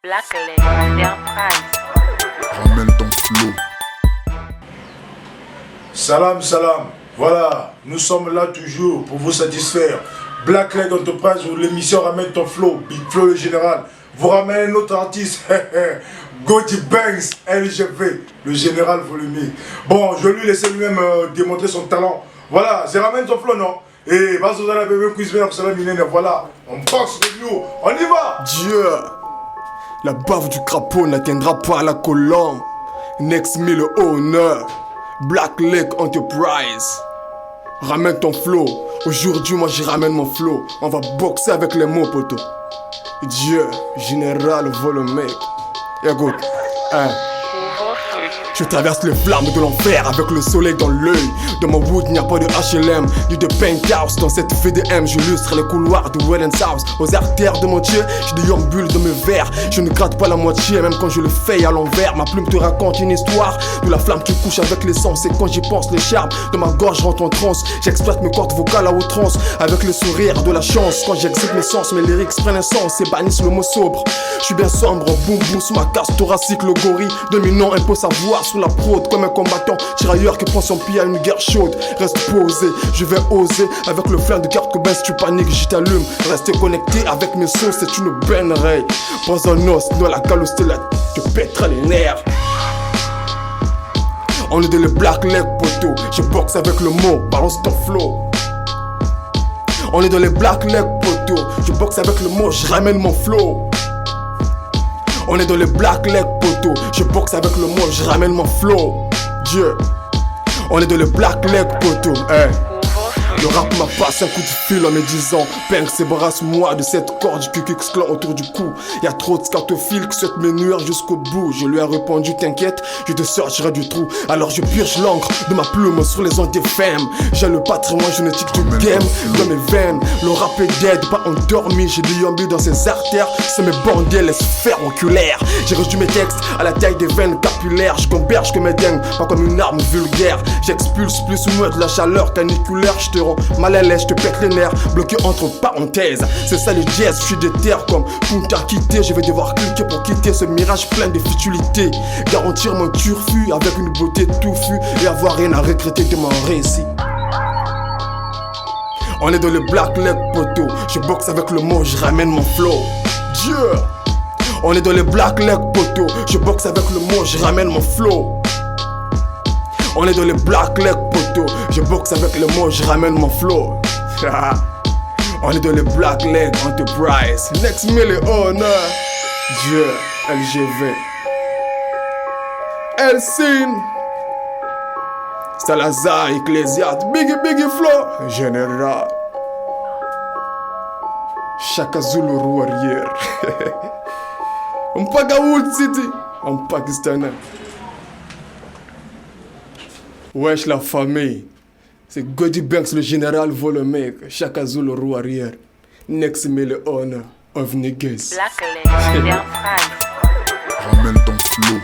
Black Enterprise. Ramène ton flow. Salam, salam. Voilà, nous sommes là toujours pour vous satisfaire. Black Leg Enterprise, où l'émission ramène ton flow. Big Flow le général. Vous ramène notre artiste, Goji Banks, LGV, le général volumique. Bon, je lui laisser lui-même démontrer son talent. Voilà, c'est ramène ton flow, non? Et vas-y, vous allez bébé quiz, voilà, on boxe review, on y va! Dieu, la bave du crapaud n'atteindra pas la colombe. Next me le honneur. Black Lake Enterprise. Ramène ton flow. Aujourd'hui, moi j'y ramène mon flow. On va boxer avec les mots, poto. Dieu, général volumique. Écoute, hein. Je traverse les flammes de l'enfer avec le soleil dans l'œil. Dans mon wood, il n'y a pas de HLM, ni de penthouse. Dans cette VDM, j'illustre les couloirs de Well House. Aux artères de mon Dieu, j'ai des ambules dans mes verres. Je ne gratte pas la moitié, même quand je le fais à l'envers. Ma plume te raconte une histoire de la flamme qui couche avec l'essence. Et quand j'y pense, les charmes de ma gorge rentrent en transe. J'exploite mes cordes vocales à outrance avec le sourire de la chance. Quand j'excite mes sens, mes lyrics prennent un sens et bannissent le mot sobre. Je suis bien sombre, boum boum sous ma casse thoracique. Le gorille dominant impose sa voix sous la prod comme un combattant tirailleur qui prend son pied à une guerre chaude. Reste posé, je vais oser avec le flingue de Kurt Cobain. Si tu paniques, j'y t'allume. Restez connecté avec mes sauces, c'est une bennerie. Pas un os, dans la calostélate, je pèterai les nerfs. On est dans le Black Leg poto, je boxe avec le mot, balance ton flow. On est dans les Black Leg poto, je boxe avec le mot, je ramène mon flow. On est dans les Black Leg poto, je boxe avec le mot, je ramène mon flow. Dieu, on est dans les Black Leg poto, hein. Le rap m'a passé un coup de fil en me disant Banks, débarrasse-moi de cette corde du Ku Clan autour du cou. Y'a trop de scatophiles qui souhaitent me nuire jusqu'au bout. Je lui ai répondu, t'inquiète, je te sortirai du trou. Alors je purge l'encre de ma plume sur les ondes des femmes. J'ai le patrimoine génétique du game dans mes veines. Le rap est dead, pas endormi. J'ai des yambis dans ses artères. C'est mes bandits, laisse faire oculaire. J'ai reçu mes textes à la taille des veines capillaires. Je gamberge que mes dingues, pas comme une arme vulgaire. J'expulse plus ou moins de la chaleur caniculaire. Je te mal à l'aise, je te pète les nerfs, bloqué entre parenthèses. C'est ça le jazz, je suis déter comme Punta quitté. Je vais devoir cliquer pour quitter ce mirage plein de futilité. Garantir mon turfu avec une beauté touffue et avoir rien à regretter de mon récit. On est dans le Black Leg poto, je boxe avec le mot, je ramène mon flow. Dieu, on est dans le Black Leg poto, je boxe avec le mot, je ramène mon flow. On est dans les Black Leg poto, je boxe avec le mot, je ramène mon flow. On est dans les Black Leg Enterprise. Next me le honneur. Dieu, LGV. Elsin. Salazar, Ecclésiade, Biggie Flow. Général. Chaka Zulu warrior. On paga Wood City. En Pakistanais. Wesh la famille, c'est Goji Banks le général volumique, Chaka Zulu le roue arrière, Next me le honor of niggas. Black Enterprise. Ramène ton flow.